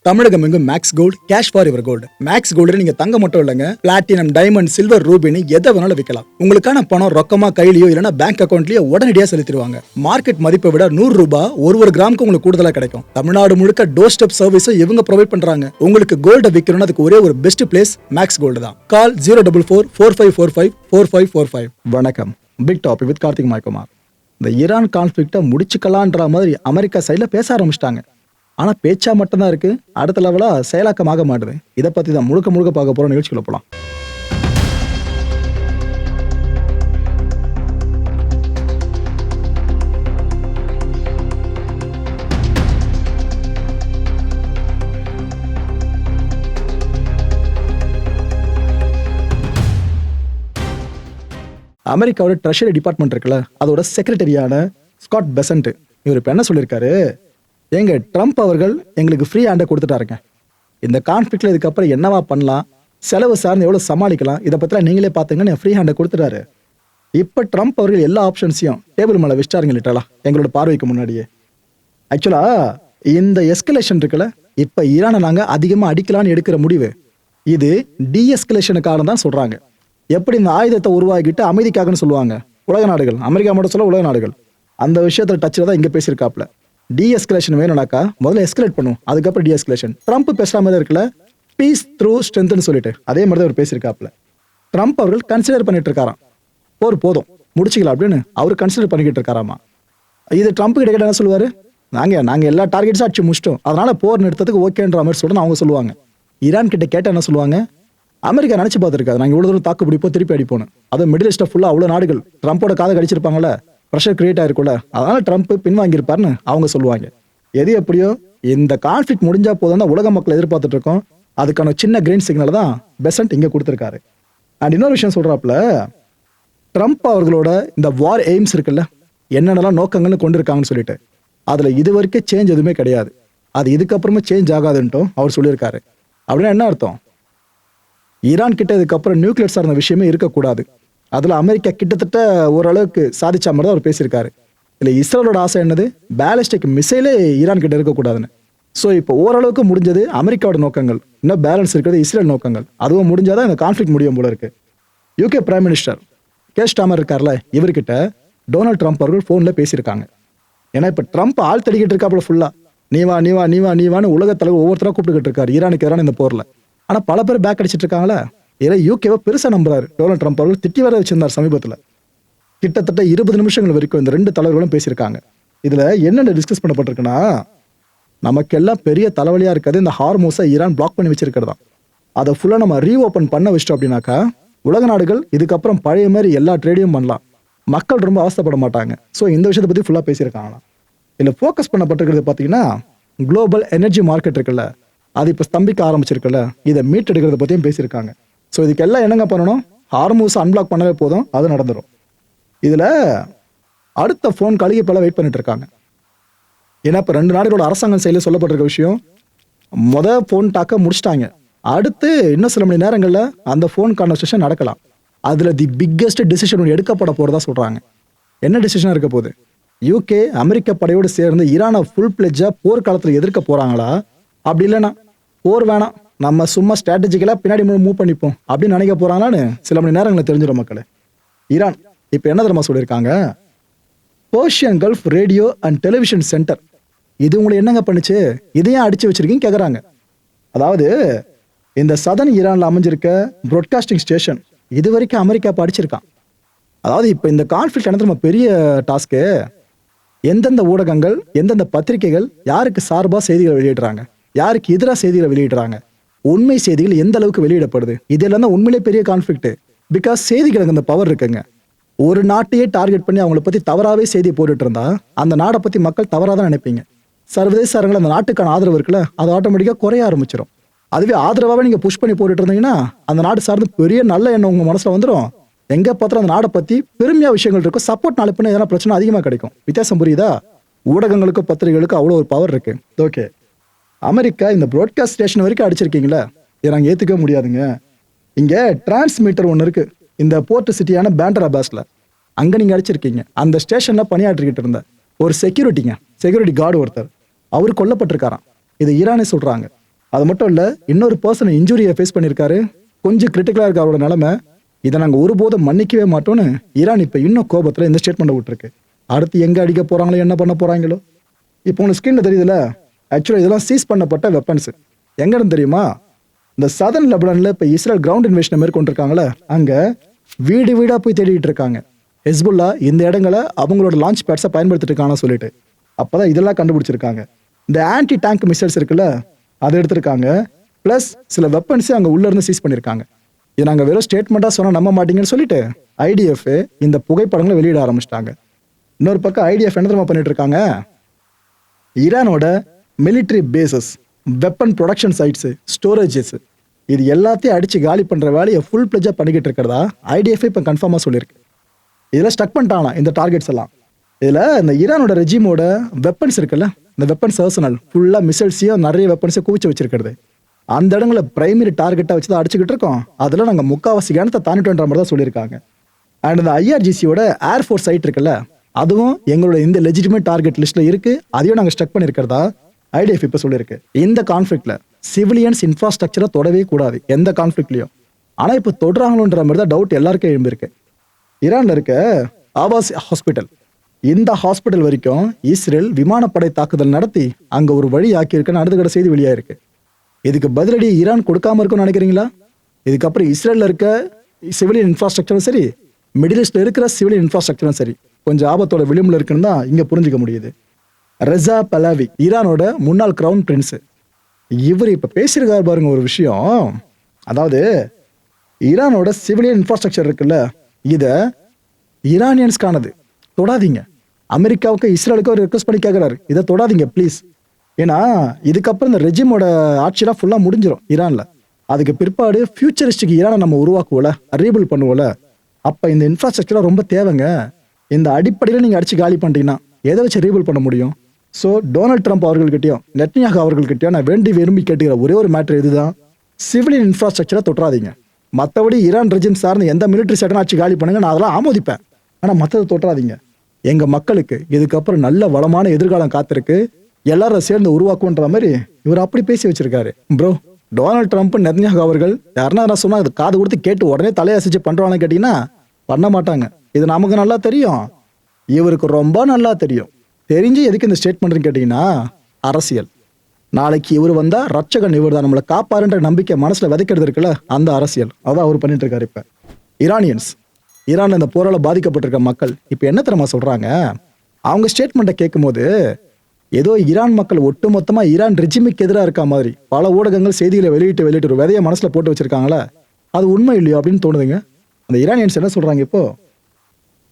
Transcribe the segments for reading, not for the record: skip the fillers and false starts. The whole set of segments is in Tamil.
தமிழகம் எங்கும் Max Gold cash for your gold. Max Gold நீங்க தங்க மட்டும் இல்லைங்க, பிளாட்டினம், டைமண்ட், சில்வர், ரூபினி எதை வேணாலும் விற்கலாம். உங்களுக்கான பணம் ரொக்கமா கையிலயோ இல்லைன்னா பேங்க் அக்கௌண்ட்லயோ உடனடியாக செலுத்திடுவாங்க. மார்க்கெட் மதிப்பை விட 100 ரூபாய் ஒரு கிராமுக்கு உங்களுக்கு கூடுதலாக கிடைக்கும். தமிழ்நாடு முழுக்க டோர் ஸ்டெப் சர்வீஸும் இவங்க ப்ரொவைட் பண்றாங்க. உங்களுக்கு கோல்ட விற்கணும்னு அதுக்கு ஒரே ஒரு பெஸ்ட் பிளேஸ் மேக்ஸ் கோல்டு தான். கால் 04445454545. வணக்கம். பிக் டாபிக் வித் கார்த்திக் மாய்குமார். இந்த ஈரான் கான்ஃபிளிக்டை முடிச்சுக்கலான்ற மாதிரி அமெரிக்கா சைடில் பேச ஆரம்பிச்சிட்டாங்க. ஆனால் பேச்சா மட்டும்தான் இருக்கு, அடுத்த லெவலாக செயலாக்கமாக மாட்டுது. இதை பற்றி தான் முழுக்க பார்க்க போகிற நிகழ்ச்சிக்குள்ள போகலாம். அமெரிக்காவோட ட்ரெஷரி டிபார்ட்மெண்ட் இருக்குல்ல, அதோட செக்ரட்டரியான ஸ்காட் பெசன்ட் இவர் இப்போ என்ன சொல்லியிருக்காரு, எங்க ட்ரம்ப் அவர்கள் எங்களுக்கு ஃப்ரீ ஹேண்டை கொடுத்துட்டாருங்க. இந்த கான்ஃப்ளிக்ட்ல இதுக்கப்புறம் என்னவா பண்ணலாம், செலவு சார்ந்து எவ்வளோ சமாளிக்கலாம், இதை பற்றிலாம் நீங்களே பார்த்துங்கன்னு ஃப்ரீ ஹேண்டை கொடுத்துட்டாரு. இப்போ ட்ரம்ப் அவர்கள் எல்லா ஆப்ஷன்ஸையும் டேபிள் மேலே வச்சிட்டாருங்க லிட்டரலா, எங்களோட பார்வைக்கு முன்னாடியே. ஆக்சுவலா இந்த எஸ்கலேஷன் இருக்குல்ல, இப்போ ஈரானை நாங்கள் அதிகமாக அடிக்கலான்னு எடுக்கிற முடிவு இது டீஎஸ்கலேஷனுக்காக தான் சொல்கிறாங்க. எப்படி இந்த ஆயுதத்தை உருவாக்கிட்டு அமைதிக்காகன்னு சொல்லுவாங்க உலக நாடுகள், அமெரிக்கா மட்டும் சொல்ல உலக நாடுகள், அந்த விஷயத்தில் டச்சில் தான் இங்கே பேசியிருக்காப்ல. டீஎஸ்கலேஷன் வேணும்னாக்கா முதல்ல எஸ்கலேட் பண்ணும், அதுக்கப்புறம் டீஎஸ்கலேஷன். ட்ரம்ப் பேசுகிற மாதிரி இருக்குல்ல, பீஸ் த்ரூ ஸ்ட்ரென்த்னு சொல்லிட்டு அதே மாதிரி தான் அவர் பேசியிருக்காப்ல. ட்ரம்ப் அவர்கள் கன்சிடர் பண்ணிட்டு இருக்காராம், போர் போதும் முடிச்சிக்கலாம் அப்படின்னு அவர் கன்சிடர் பண்ணிக்கிட்டு இருக்காராமா. இது ட்ரம்ப் கிட்ட கேட்டால் என்ன சொல்லுவார், நாங்கள் எல்லா டார்கெட்ஸும் அடிச்சு முடிச்சிட்டோம், அதனால போர் நிறுத்தத்துக்கு ஓகேன்ற மாதிரி சொல்லிட்டு அவங்க சொல்லுவாங்க. ஈரான் கிட்ட கேட்டால் என்ன சொல்லுவாங்க, அமெரிக்கா நினச்சி பார்த்துருக்காது நாங்கள் இவ்வளோ தூரம் தாக்கு பிடிப்போம் திருப்பி அடிப்போம். அதுவும் மிடில் ஈஸ்ட்டை ஃபுல்லாக அவ்வளோ நாடுகள் ட்ரம்ப்போட காதை கடிச்சிருப்பாங்கல்ல, ப்ரெஷர் கிரியேட் ஆயிருக்கும்ல, அதனால ட்ரம்ப் பின்வாங்கியிருப்பாருன்னு அவங்க சொல்லுவாங்க. எது எப்படியோ இந்த கான்ஃப்ளிக்ட் முடிஞ்சா போதும் தான் உலக மக்கள் எதிர்பார்த்துட்டு இருக்கோம். அதுக்கான சின்ன கிரீன் சிக்னல் தான் பெசன்ட் இங்கே கொடுத்துருக்காரு. அண்ட் இன்னொரு விஷயம் சொல்றாப்புல, ட்ரம்ப் அவர்களோட இந்த வார் எய்ம்ஸ் இருக்குல்ல, என்னென்னலாம் நோக்கங்கள்னு கொண்டிருக்காங்கன்னு சொல்லிட்டு அதில் இது வரைக்கும் சேஞ்ச் எதுவுமே கிடையாது, அது இதுக்கப்புறமா சேஞ்ச் ஆகாதுன்ட்டும் அவர் சொல்லியிருக்காரு. அப்படின்னா என்ன அர்த்தம், ஈரான் கிட்ட இதுக்கப்புறம் நியூக்ளியர் சார்ந்த விஷயமே இருக்கக்கூடாது. அதில் அமெரிக்கா கிட்டத்தட்ட ஓரளவுக்கு சாதிச்ச மாதிரி தான் அவர் பேசியிருக்காரு. இல்லை இஸ்ரேலோட ஆசை என்னது, பேலிஸ்டிக் மிசைலே ஈரான் கிட்ட இருக்கக்கூடாதுன்னு. ஸோ இப்போ ஓரளவுக்கு முடிஞ்சது அமெரிக்காவோட நோக்கங்கள், இன்னும் பேலன்ஸ் இருக்கிறது இஸ்ரேல் நோக்கங்கள். அதுவும் முடிஞ்சாதான் இந்த கான்ஃப்ளிக்ட் முடியும் போல இருக்கு. UK prime minister K Starmer இருக்கார்ல, இவர்கிட்ட டொனால்ட் ட்ரம்ப் அவர்கள் ஃபோனில் பேசியிருக்காங்க. ஏன்னா இப்போ ட்ரம்ப் ஆள் தடிக்கிட்டு இருக்காப்புல ஃபுல்லாக, நீவான்னு உலக தலைவர் ஒவ்வொருத்தராக கூப்பிட்டுக்கிட்டு இருக்காரு ஈரானுக்கு எதிரான இந்த போரில். ஆனால் பல பேர் பேக் அடிச்சிட்டு இருக்காங்களா, ஏன்னா யூகேவை பெருசாக நம்புறாரு டொனால்ட் ட்ரம்ப் அவர்கள். திட்டி வர வச்சிருந்தார் சமீபத்தில். கிட்டத்தட்ட 20 நிமிஷங்கள் வரைக்கும் இந்த ரெண்டு தலைவர்களும் பேசியிருக்காங்க. இதில் என்னென்ன டிஸ்கஸ் பண்ணப்பட்டிருக்குன்னா, நமக்கெல்லாம் பெரிய தலைவலியாக இருக்காது இந்த ஹார்மோஸை ஈரான் பிளாக் பண்ணி வச்சிருக்கிறதா, அதை ஃபுல்லாக நம்ம ரீஓப்பன் பண்ண வச்சிட்டோம் அப்படின்னாக்கா உலக நாடுகள் இதுக்கப்புறம் பழைய மாதிரி எல்லா ட்ரேடையும் பண்ணலாம், மக்கள் ரொம்ப அவஸ்தைப்பட மாட்டாங்க. ஸோ இந்த விஷயத்தை பற்றி ஃபுல்லாக பேசியிருக்காங்களாம். இதில் ஃபோக்கஸ் பண்ணப்பட்டிருக்கிறது பார்த்தீங்கன்னா, குளோபல் எனர்ஜி மார்க்கெட் இருக்குல்ல, அது இப்போ ஸ்தம்பிக்க ஆரம்பிச்சிருக்குல்ல, இதை மீட் எடுக்கிறத பற்றியும் பேசியிருக்காங்க. ஸோ இதுக்கு எல்லாம் என்னங்க பண்ணணும், ஹார்மோஸை அன்பிளாக் பண்ணவே போதும், அது நடந்துடும். இதில் அடுத்த ஃபோன் காலுக்கு இப்போலாம் வெயிட் பண்ணிட்டு இருக்காங்க. ஏன்னா இப்போ 2 நாடுகளோட அரசாங்கம் சைடில் சொல்லப்பட்டிருக்க விஷயம், ஃபோன் டாக்க முடிச்சிட்டாங்க, அடுத்து இன்னும் சில மணி நேரங்களில் அந்த ஃபோன் கான்வர்சேஷன் நடக்கலாம். அதில் தி பிக்கெஸ்ட் டிசிஷன் எடுக்கப்பட போகிறதா சொல்கிறாங்க. என்ன டிசிஷனாக இருக்க போகுது, யூகே அமெரிக்க படையோடு சேர்ந்து ஈரானை ஃபுல் பிளெஜ்ஜாக போர்க்காலத்தில் எதிர்க்க போகிறாங்களா, அப்படி இல்லைன்னா போர் வேணாம் நம்ம சும்மா ஸ்ட்ராட்டஜிக்கலாக பின்னாடி மூவ் பண்ணிப்போம் அப்படின்னு நினைக்க போகிறாங்களான்னு சில மணி நேரங்களில் தெரிஞ்சிடும் மக்களே. ஈரான் இப்போ என்ன தெரியுமா சொல்லியிருக்காங்க, Persian gulf radio and television centre இது உங்களை என்னங்க பண்ணுச்சு, இதையும் அடிச்சு வச்சிருக்கீங்க கேட்குறாங்க. அதாவது இந்த சதன் ஈரானில் அமைஞ்சிருக்க ப்ராட்காஸ்டிங் ஸ்டேஷன் இது வரைக்கும் அமெரிக்கா இப்போ அடிச்சிருக்கான். அதாவது இப்போ இந்த கான்ஃப்ளிக்ட் என்ன தெரியுமா பெரிய டாஸ்க்கு, எந்தெந்த ஊடகங்கள் எந்தெந்த பத்திரிகைகள் யாருக்கு சார்பாக செய்திகளை வெளியிடுறாங்க, யாருக்கு எதிராக செய்திகளை வெளியிடுறாங்க, உண்மை செய்திகள் எந்த அளவுக்கு வெளியிடப்படுது, இதெல்லாம் தான் உண்மையிலே பெரிய கான்ஃப்ளிக்ட். பிகாஸ் செய்திகளுக்கு அந்த பவர் இருக்குங்க. ஒரு நாட்டையே டார்கெட் பண்ணி அவங்கள பற்றி தவறாகவே செய்தி போட்டுட்டு இருந்தா அந்த நாடை பற்றி மக்கள் தவறாக தான் நினைப்பீங்க. சர்வதேச அரங்கில் அந்த நாட்டுக்கான ஆதரவு இருக்குல்ல, அது ஆட்டோமேட்டிக்காக குறைய ஆரம்பிச்சிடும். அதுவே ஆதரவாகவே நீங்கள் புஷ் பண்ணி போட்டுட்டு இருந்தீங்கன்னா அந்த நாடு சார்ந்து பெரிய நல்ல எண்ணம் உங்கள் மனசில் வந்துடும். எங்கே பார்த்தாலும் அந்த நாடை பற்றி பெருமையாக விஷயங்கள் இருக்கும், சப்போர்ட் நாளை பண்ணி எதனா பிரச்சனை அதிகமாக கிடைக்கும். வித்தியாசம் புரியுதா, ஊடகங்களுக்கும் பத்திரிகைகளுக்கும் அவ்வளோ ஒரு பவர் இருக்கு. ஓகே, அமெரிக்கா இந்த ப்ராட்காஸ்ட் ஸ்டேஷன் வரைக்கும் அடிச்சிருக்கீங்களா, இதை நாங்கள் ஏற்றுக்கவே முடியாதுங்க. இங்கே டிரான்ஸ்மீட்டர் ஒன்று இருக்குது இந்த போர்ட் சிட்டியான பேண்டர் அபாஸில், அங்கே நீங்கள் அடிச்சிருக்கீங்க. அந்த ஸ்டேஷனில் பணியாற்றிக்கிட்டு இருந்த ஒரு செக்யூரிட்டி கார்டு ஒருத்தர் அவர் கொல்லப்பட்டிருக்காராம். இது ஈரானே சொல்கிறாங்க. அது மட்டும் இல்லை, இன்னொரு பர்சன் இன்ஜுரியை ஃபேஸ் பண்ணியிருக்காரு. கொஞ்சம் கிரிட்டிக்கலாக இருக்க அவரோட நிலைமை. இதை நாங்கள் ஒருபோதும் மன்னிக்கவே மாட்டோம்னு ஈரான் இப்போ இன்னும் கோபத்தில் இந்த ஸ்டேட்மெண்ட் விட்டுருக்கு. அடுத்து எங்கே அடிக்க போகிறாங்களோ, என்ன பண்ண போகிறாங்களோ. இப்போ உங்களுக்கு ஸ்க்ரீனில் தெரியுதுல்ல, ஆக்சுவலாக இதெல்லாம் சீஸ் பண்ணப்பட்ட வெப்பன்ஸ். எங்கன்னு தெரியுமா? இந்த சதர்ன் லெபனானில் இப்போ இஸ்ரேல் கிரவுண்ட் இன்வேஷனை மேற்கொண்டிருக்காங்களே, அங்கே வீடு வீடாக போய் தேடிட்டு இருக்காங்க. ஹெஸ்புல்லா இந்த இடங்களை அவங்களோட லான்ச் பேட்ஸை பயன்படுத்திட்டு இருக்காங்கன்னு சொல்லிட்டு அப்போதான் இதெல்லாம் கண்டுபிடிச்சிருக்காங்க. இந்த ஆன்டி டேங்க் மிசைல்ஸ் இருக்குல்ல, அதை எடுத்திருக்காங்க. ப்ளஸ் சில வெப்பன்ஸை அங்கே உள்ளேருந்து சீஸ் பண்ணியிருக்காங்க. இது நாங்கள் வெறும் ஸ்டேட்மெண்ட்டாக சொன்னால் நம்ப மாட்டீங்கன்னு சொல்லிட்டு ஐடிஎஃப் இந்த புகைப்படங்களை வெளியிட ஆரம்பிச்சிட்டாங்க. இன்னொரு பக்கம் ஐடிஎஃப் என்ன தெரியுமா பண்ணிட்டு இருக்காங்க? ஈரானோட military bases, weapon production sites, storages, இது எல்லாத்தையும் அடித்து காலி பண்ணுற வேலையை ஃபுல் பிளஜாக பண்ணிக்கிட்டு இருக்கிறதா ஐடிஎஃப் இப்போ கன்ஃபார்மாக சொல்லியிருக்கு. இதில் ஸ்டக் பண்ணிட்டானா இந்த டார்கெட்ஸ் எல்லாம். இதில் இந்த ஈரானோட ரெஜிமோட வெப்பன்ஸ் இருக்குல்ல, இந்த வெப்பன்ஸ் ஆர்சனல் ஃபுல்லாக மிசைல்ஸையும் நிறைய வெப்பன்ஸையும் குவிச்சு வச்சிருக்கிறது. அந்த இடங்களை பிரைமரி டார்கெட்டாக வச்சு தான் அடிச்சுக்கிட்டு இருக்கோம். அதில் நாங்கள் முக்கால்வாசி கணத்தை தாண்டிட்டோன்ற மாதிரி தான் சொல்லியிருக்காங்க. அண்ட் இந்த ஐஆர்ஜிசியோட ஏர்ஃபோர்ஸ் சைட் இருக்குல்ல, அதுவும் எங்களோட இந்த லெஜிட்டிமேட் டார்கெட் லிஸ்ட்டில் இருக்குது. அதையும் நாங்கள் ஸ்டக் பண்ணியிருக்கிறதா ஐடிஎஃப் இப்போ சொல்லியிருக்கு. இந்த கான்ஃப்ளிக்டில் சிவிலியன்ஸ் இன்ஃப்ராஸ்ட்ரக்சரை தொடவே கூடாது எந்த கான்ஃப்ளிக்ட்லையும். ஆனால் இப்போ தொடுறாங்களோன்ற மாதிரி தான் டவுட் எல்லாருக்கும் எழும்பியிருக்கு. ஈரானில் இருக்க ஆபாஸ் ஹாஸ்பிட்டல், இந்த ஹாஸ்பிட்டல் வரைக்கும் இஸ்ரேல் விமானப்படை தாக்குதல் நடத்தி அங்கே ஒரு வழி ஆக்கியிருக்குன்னு அடுத்த கட்ட செய்தி வெளியாயிருக்கு. இதுக்கு பதிலடி ஈரான் கொடுக்காம இருக்கும்னு நினைக்கிறீங்களா? இதுக்கப்புறம் இஸ்ரேலில் இருக்க சிவிலியன் இன்ஃப்ராஸ்ட்ரக்சரும் சரி, மிடில் ஈஸ்டில் இருக்கிற சிவிலியன் இன்ஃப்ராஸ்ட்ரக்சரும் சரி, கொஞ்சம் ஆபத்தோட விளிம்பில் இருக்குன்னு தான் இங்கே புரிஞ்சிக்க முடியுது. ரெசா பலாவி, ஈரானோட முன்னாள் கிரவுன் பிரின்ஸு, இவர் இப்போ பேசியிருக்காரு பாருங்க ஒரு விஷயம். அதாவது ஈரானோட சிவிலியன் இன்ஃப்ராஸ்ட்ரக்சர் இருக்குல்ல, இதை ஈரானியன்ஸ்கானது, தொடாதீங்க. அமெரிக்காவுக்கு இஸ்ரேலுக்கு ஒரு ரிக்வஸ்ட் பண்ணி கேட்குறாரு, இதை தொடாதீங்க ப்ளீஸ். ஏன்னா இதுக்கப்புறம் இந்த ரெஜிமோட ஆட்சியெல்லாம் ஃபுல்லாக முடிஞ்சிடும் ஈரானில். அதுக்கு பிற்பாடு ஃபியூச்சரிஸ்டிக் ஈரானை நம்ம உருவாக்குவோல, ரீபில்ட் பண்ணுவோல, அப்போ இந்த இன்ஃப்ராஸ்ட்ரக்சராக ரொம்ப தேவைங்க. இந்த அடிப்படையில் நீங்கள் அடித்து காலி பண்ணிட்டீங்கன்னா எதை வச்சு ரீபில்ட் பண்ண முடியும்? ஸோ டொனால்ட் ட்ரம்ப் அவர்கள்கிட்டயும் நெட்னியாகு அவர்கள்கிட்டயும் நான் விரும்பி கேட்டுக்கிற ஒரே ஒரு மேட்டர் இதுதான், சிவிலியன் இன்ஃப்ராஸ்ட்ரக்சரை தொற்றாதீங்க. மற்றபடி ஈரான் ரெஜிம் சார்ந்து எந்த மிலிட்ரி செட்டனை ஆட்சி காலி பண்ணுங்க, நான் அதெல்லாம் ஆமோதிப்பேன். ஆனால் மற்றதை தொற்றாதீங்க. எங்கள் மக்களுக்கு இதுக்கப்புறம் நல்ல வளமான எதிர்காலம் காத்திருக்கு, எல்லாரும் சேர்ந்து உருவாக்குன்ற மாதிரி இவர் அப்படி பேசி வச்சிருக்காரு. ப்ரோ, டொனால்ட் ட்ரம்ப் நெட்னியாகு அவர்கள் யாருன்னா நான் சொன்னா அது காது கொடுத்து கேட்டு உடனே தலையசிச்சு பண்றான்னு கேட்டீங்கன்னா பண்ண மாட்டாங்க. இது நமக்கு நல்லா தெரியும், இவருக்கு ரொம்ப நல்லா தெரியும். தெரிஞ்சு எதுக்கு இந்த ஸ்டேட்மெண்ட்னு கேட்டீங்கன்னா அரசியல். நாளைக்கு இவர் வந்தா ரட்சகன் இவர் தான், நம்மளை காப்பாருன்ற நம்பிக்கை மனசுல விதைக்கிறது இருக்குல்ல, அந்த அரசியல் அதான் அவர் பண்ணிட்டு இருக்காரு. இப்ப ஈரானியன்ஸ், ஈரான்ல இந்த போரால பாதிக்கப்பட்டிருக்க மக்கள் இப்ப என்ன தெரியுமா சொல்றாங்க? அவங்க ஸ்டேட்மெண்ட்டை கேட்கும்போது ஏதோ ஈரான் மக்கள் ஒட்டுமொத்தமா ஈரான் ரெஜிமுக்கு எதிராக இருக்க மாதிரி பல ஊடகங்கள் செய்திகளை வெளியிட்டு ஒரு விதையை மனசுல போட்டு வச்சிருக்காங்களே, அது உண்மை இல்லையோ அப்படின்னு தோணுதுங்க. அந்த ஈரானியன்ஸ் என்ன சொல்றாங்க?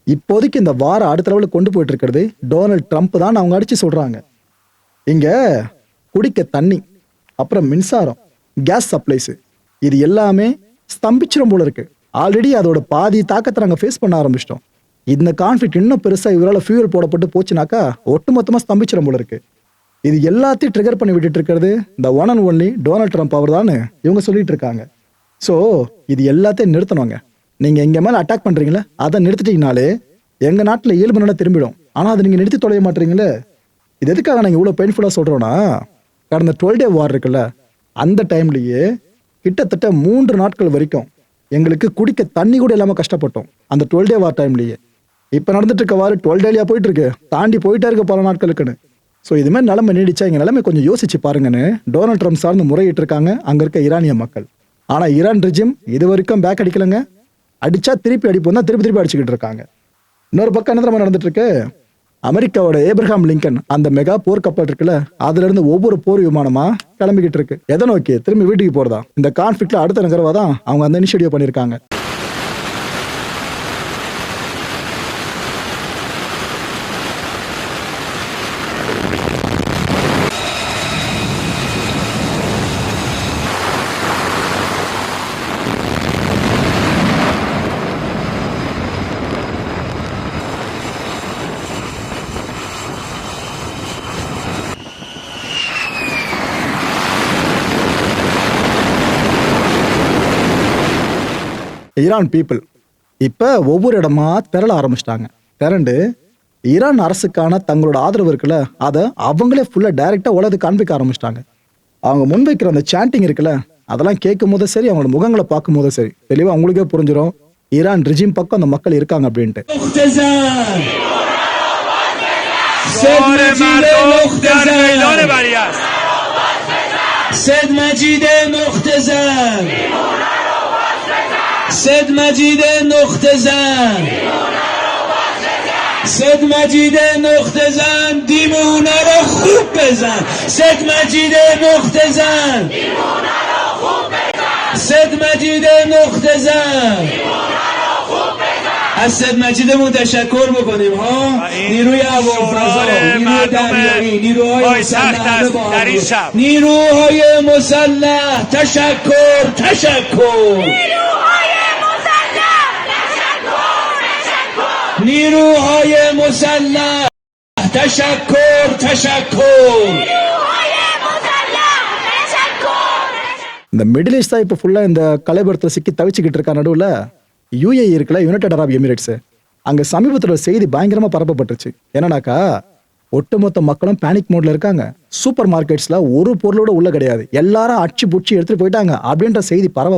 இப்போதைக்கு இந்த வாரம் அடுத்த லெவலில் கொண்டு போயிட்டு இருக்கிறது டொனால்ட் ட்ரம்ப் தான் அவங்க அடிச்சு சொல்றாங்க. இங்க குடிக்க தண்ணி, அப்புறம் மின்சாரம், கேஸ் சப்ளைஸ், இது எல்லாமே ஸ்தம்பிச்சிரும் போல இருக்கு. ஆல்ரெடி அதோட பாதி தாக்கத்தை நாங்கள் ஃபேஸ் பண்ண ஆரம்பிச்சிட்டோம். இந்த கான்ஃப்ளிக்ட் இன்னும் பெருசாக இவரால் ஃபியூவல் போடப்பட்டு போச்சுனாக்கா ஒட்டுமொத்தமாக ஸ்தம்பிச்சிடும் போல இருக்கு. இது எல்லாத்தையும் ட்ரிகர் பண்ணி விட்டுட்டு இருக்கிறது இந்த one and only Donald Trump அவர் தான் இவங்க சொல்லிட்டு இருக்காங்க. ஸோ இது எல்லாத்தையும் நிறுத்தணுங்க. நீங்கள் எங்கள் மேலே அட்டாக் பண்ணுறீங்களே, அதை நிறுத்திட்டீங்கனாலே எங்கள் நாட்டில் இயல்பு நல்லா திரும்பிடும். ஆனால் அதை நீங்கள் நிறுத்தி தொலைய மாட்டீங்களே. இது எதுக்காக நாங்கள் இவ்வளோ பெயின்ஃபுல்லாக சொல்கிறோன்னா, கடந்த 12 டே வார் இருக்குல்ல, அந்த டைம்லேயே கிட்டத்தட்ட 3 நாட்கள் வரைக்கும் எங்களுக்கு குடிக்க தண்ணி கூட இல்லாமல் கஷ்டப்பட்டோம் அந்த 12 டே வார் டைம்லேயே. இப்போ நடந்துட்டு இருக்க வார் 12 டேலியாக போயிட்டு இருக்கு, தாண்டி போயிட்டே இருக்க பல நாட்களுக்குன்னு. ஸோ இதுமாதிரி நிலைமை நீடிச்சா எங்கள் நிலைமை கொஞ்சம் யோசிச்சு பாருங்கன்னு டொனால்ட் ட்ரம்ப் சார்ந்து முறையிட்டு இருக்காங்க அங்கே இருக்க ஈரானிய மக்கள். ஆனால் ஈரான் ரெஜிம் இது வரைக்கும் பேக் அடிக்கலைங்க. அடிச்சா திருப்பி அடிப்போம் தான் திருப்பி அடிச்சுக்கிட்டு இருக்காங்க. இன்னொரு பக்கம் என்ன மாதிரி நடந்துட்டு இருக்கு, அமெரிக்காவோட ஏப்ரஹாம் லிங்கன் அந்த மெகா போர் கப்பல் இருக்குல்ல, அதுல இருந்து ஒவ்வொரு போர் விமானமா கிளம்பிக்கிட்டு இருக்கு. எதை நோக்கி? திரும்பி வீட்டுக்கு போறதா. இந்த கான்ஃபிளிக்ட்ல அடுத்த நகரவா தான் அவங்க அந்த இனிஷியேட்டிவ் பண்ணியிருக்காங்க. ஈரான் பீப்புள் இப்போ ஒவ்வொரு இடமா திரள ஆரம்பிச்சிட்டாங்க. திரண்டு ஈரான் அரசுக்கான தங்களோட ஆதரவு இருக்குல்ல, அதை அவங்களே ஃபுல்லாக டைரெக்டாக உலகத்துக்கு காண்பிக்க ஆரம்பிச்சிட்டாங்க. அவங்க முன்வைக்கிற அந்த சாண்டிங் இருக்குல்ல, அதெல்லாம் கேட்கும் போதும் சரி, அவங்களோட முகங்களை பார்க்கும் போதும் சரி, தெளிவா அவங்களுக்கே புரிஞ்சிடும் ஈரான் ரிஜிம் பக்கம் அந்த மக்கள் இருக்காங்க அப்படின்ட்டு. سید مجید نقطه زن دیمونه رو خوب بزن سید مجید نقطه زن سید مجید نقطه زن از سید مجیدمون تشکر بکنیم ها. نیروی هوافضا، نیروی دریایی، نیروهای مسلح، نیروهای مسلح تشکر تشکر. نیروهای مسلح تشکر تشکر. இந்த மிடில் ஈஸ்ட் தான் இப்போ ஃபுல்லாக இந்த கலைபுரத்தில் சிக்கி தவிச்சுக்கிட்டு இருக்கா. நடுவில் யூஏஇ இருக்குல்ல, யுனைடெட் அரப் எமிரேட்ஸ், அங்கே சமீபத்தில் ஒரு செய்தி பயங்கரமாக பரப்பப்பட்டுருச்சு. என்னன்னாக்கா, ஒட்டுமொத்த மக்களும் பேனிக் மோட்ல இருக்காங்க. சூப்பர் மார்க்கெட்ஸில் ஒரு பொருளோட உள்ள கிடையாது, எல்லாரும் அச்சு புடிச்சு எடுத்துகிட்டு போயிட்டாங்க அப்படின்ற செய்தி பரவ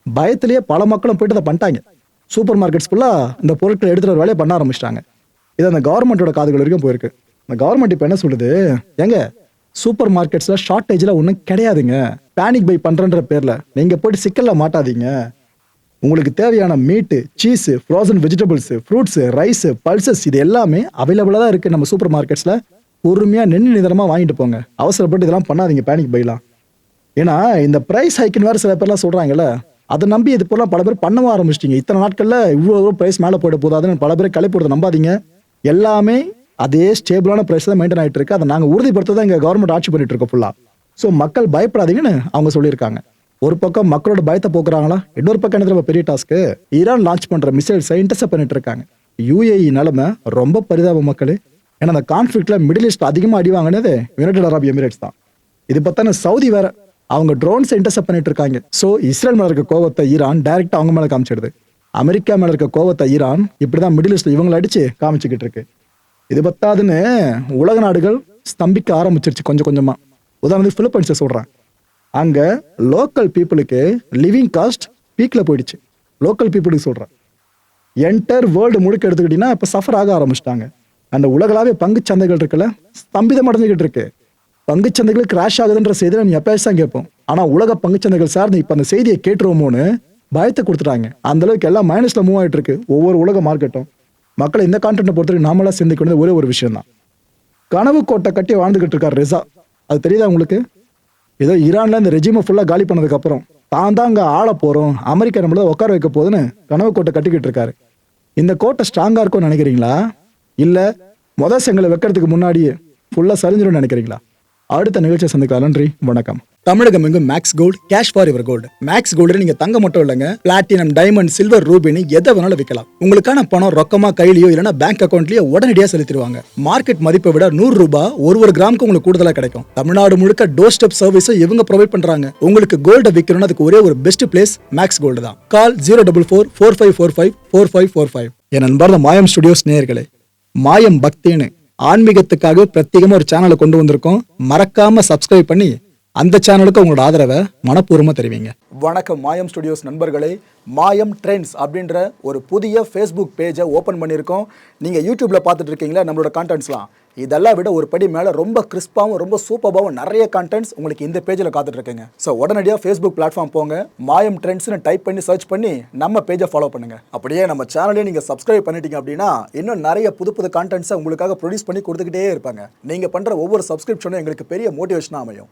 பயத்திலேயே பல மக்களும் போயிட்டு அதை பண்ணிட்டாங்க. சூப்பர் மார்க்கெட்ஸ் ஃபுல்லாக இந்த பொருட்களை எடுத்துகிட்டு ஒரு வேலையை பண்ண ஆரம்பிச்சிட்டாங்க. இது அந்த கவர்மெண்ட்டோட காதுகள் வரைக்கும் போயிருக்கு. இந்த கவர்மெண்ட் இப்போ என்ன சொல்லுது, எங்க சூப்பர் மார்க்கெட்ஸில் ஷார்ட்டேஜில் ஒன்றும் கிடையாதுங்க, பேனிக் பை பண்ணுறன்ற பேரில் நீங்கள் போயிட்டு சிக்கலில் மாட்டாதீங்க. உங்களுக்கு தேவையான மீட்டு, cheese, frozen vegetables, fruits, rice, pulses, இது எல்லாமே அவைலபிளாக தான் இருக்குது நம்ம சூப்பர் மார்க்கெட்ஸில். பொறுமையாக நின்று நிதானமாக வாங்கிட்டு போங்க, அவசரப்பட்டு இதெல்லாம் பண்ணாதீங்க பேனிக் பைலாம். ஏன்னா இந்த ப்ரைஸ் ஹைக்குன்னு வேறு சில பேர்லாம் சொல்கிறாங்கல்ல, அதை நம்பி இது போலாம் பல பேர் பண்ணவும் ஆரம்பிச்சிட்டிங்க. இத்தனை நாட்களில் இவ்வளோ ப்ரைஸ் மேலே போயிட போதாதுன்னு பல பேர் கலை போடுறத நம்பாதீங்க. எல்லாமே அதே ஸ்டேபிளான ப்ரைஸ் தான் மெயின்டைன் ஆகிட்டு இருக்கு. அதை நாங்கள் உறுதிப்படுத்த தான் எங்கள் கவர்மெண்ட் ஆட்சி பண்ணிட்டு இருக்கோம் ஃபுல்லாக. ஸோ மக்கள் பயப்படாதீங்கன்னு அவங்க சொல்லியிருக்காங்க. ஒரு பக்கம் மக்களோட பயத்தை போக்குறாங்களா, இன்னொரு பக்கம் என்ன பெரிய டாஸ்க்கு, ஈரான் லான்ச் பண்ணுற மிசைல்ஸை இன்டர்செப்ட் பண்ணிட்டு இருக்காங்க. யுஏஇ நிலைமை ரொம்ப பரிதாப மக்கள். ஏன்னா அந்த கான்ஃப்ளிக்ட்ல மிடில் ஈஸ்ட் அதிகமாக அடி வாங்கினது யுனைடெட் அரப் எமிரேட்ஸ் தான். இது பார்த்தான சவுதி வேற, அவங்க ட்ரோன்ஸை இன்டர்செப்ட் பண்ணிட்டு இருக்காங்க. ஸோ இஸ்ரேல் மேல இருக்க கோவத்தை ஈரான் டைரக்டா அவங்க மேல காமிச்சிடுது. அமெரிக்கா மேல இருக்க கோவத்தை ஈரான் இப்படிதான் மிடில் ஈஸ்ட்ல இவங்களை அடிச்சு காமிச்சுக்கிட்டு இருக்கு. இது பத்தாதுன்னு உலக நாடுகள் ஸ்தம்பிக்க ஆரம்பிச்சிருச்சு கொஞ்சம் கொஞ்சமா. உதாரணத்துக்கு பிலிப்பைன்ஸை சொல்றேன், அங்க லோக்கல் பீப்புளுக்கு லிவிங் காஸ்ட் பீக்ல போயிடுச்சு. லோக்கல் பீப்புளுக்கு சொல்றேன், என்டையர் வேர்ல்டு முழுக்க எடுத்துக்கிட்டீங்கன்னா இப்ப சஃபர் ஆக ஆரம்பிச்சிட்டாங்க. அந்த உலகளாவே பங்கு சந்தைகள் இருக்குல்ல, ஸ்தம்பிதம் அடைஞ்சுக்கிட்டு இருக்கு. பங்குச்சந்தைகள் கிராஷ் ஆகுதுன்ற செய்தியை நீ எப்பயாச்சும் தான் கேட்போம். ஆனா உலக பங்குச்சந்தைகள் சார்ந்து இப்ப அந்த செய்தியை கேட்டுருவோமோன்னு பயத்தை கொடுத்துட்டாங்க. அந்த அளவுக்கு எல்லாம் மைனஸ்ல மூவ் ஆயிட்டு இருக்கு ஒவ்வொரு உலக மார்க்கெட்டும். மக்களை இந்த கான்டென்ட்டை பொறுத்தவரைக்கும் நாமளா சிந்திக்க ஒரே ஒரு விஷயம் தான், கனவு கோட்டை கட்டி வாழ்ந்துகிட்டு இருக்கார் ரெசா. அது தெரியுதா உங்களுக்கு? ஏதோ ஈரான்ல இந்த ரெஜிமை ஃபுல்லா காலி பண்ணதுக்கு அப்புறம் தான் அங்க ஆள போறோம், அமெரிக்கா நம்மள உட்கார வைக்க போகுதுன்னு கனவு கோட்டை கட்டிக்கிட்டு இருக்காரு. இந்த கோட்டை ஸ்ட்ராங்கா இருக்கும்னு நினைக்கிறீங்களா, இல்ல முதல் செங்கலை வைக்கிறதுக்கு முன்னாடியே ஃபுல்லா சரிஞ்சிடும் நினைக்கிறீங்களா? அடுத்த நிகழ்ச்சியை சந்திக்கலாம். நன்றி, வணக்கம். தமிழகம் எங்கும் Max Gold, cash for your gold. Max Gold நீங்க தங்க மட்டும் இல்லைங்க, பிளாட்டினம், டைமண்ட், சில்வர், ரூபினி எதை வேணாலும் விற்கலாம். உங்களுக்கான பணம் ரொக்கமா கையிலயோ இல்லைன்னா பேங்க் அக்கௌண்ட்லயோ உடனடியாக செலுத்திடுவாங்க. மார்க்கெட் மதிப்பை விட 100 ரூபாய் ஒரு கிராமுக்கு உங்களுக்கு கூடுதலா கிடைக்கும். தமிழ்நாடு முழுக்க டோர் ஸ்டெப் சர்வீஸை இவங்க ப்ரொவைட் பண்றாங்க. உங்களுக்கு கோல்டை விற்கணும்னு அதுக்கு ஒரே ஒரு பெஸ்ட் பிளேஸ் மேக்ஸ் கோல்டு தான். கால் 04445454545. என் நண்பர் மாயம் ஸ்டுடியோஸ் நேயர்களே, மாயம் பக்தின்னு ஆன்மீகத்துக்காக பிரத்யேகமா ஒரு சேனலை கொண்டு வந்திருக்கோம். மறக்காம சப்ஸ்கிரைப் பண்ணி அந்த சேனலுக்கு உங்களோட ஆதரவை மனப்பூர்வமா தெரிவிங்க. வணக்கம் மாயம் ஸ்டுடியோஸ் நண்பர்களே. மாயம் ட்ரெண்ட்ஸ் அப்படின்ற ஒரு புதிய ஃபேஸ்புக் பேஜை ஓப்பன் பண்ணியிருக்கோம். நீங்கள் யூடியூப்ல பார்த்துட்டு இருக்கீங்களா நம்மளோட கான்டென்ட்ஸ்லாம், இதெல்லாம் விட ஒரு படி மேலே ரொம்ப கிறிஸ்பாவும் ரொம்ப சூப்பராகவும் நிறைய கான்டென்ட்ஸ் உங்களுக்கு இந்த பேஜில் காத்துட்டு இருக்குங்க. ஸோ உடனடியாக ஃபேஸ்புக் பிளாட்ஃபார்ம் போங்க, மாயம் ட்ரெண்ட்ஸ்னு டைப் பண்ணி சர்ச் பண்ணி நம்ம பேஜை ஃபாலோ பண்ணுங்க. அப்படியே நம்ம சேனலையும் நீங்கள் சப்ஸ்கிரைப் பண்ணிட்டீங்க அப்படின்னா இன்னும் நிறைய புது கான்டென்ட்ஸை உங்களுக்காக ப்ரொடியூஸ் பண்ணி கொடுத்துக்கிட்டே இருப்பாங்க. நீங்கள் பண்ணுற ஒவ்வொரு சப்ஸ்கிரிப்ஷனும் எங்களுக்கு பெரிய மோட்டிவேஷனாக அமையும்.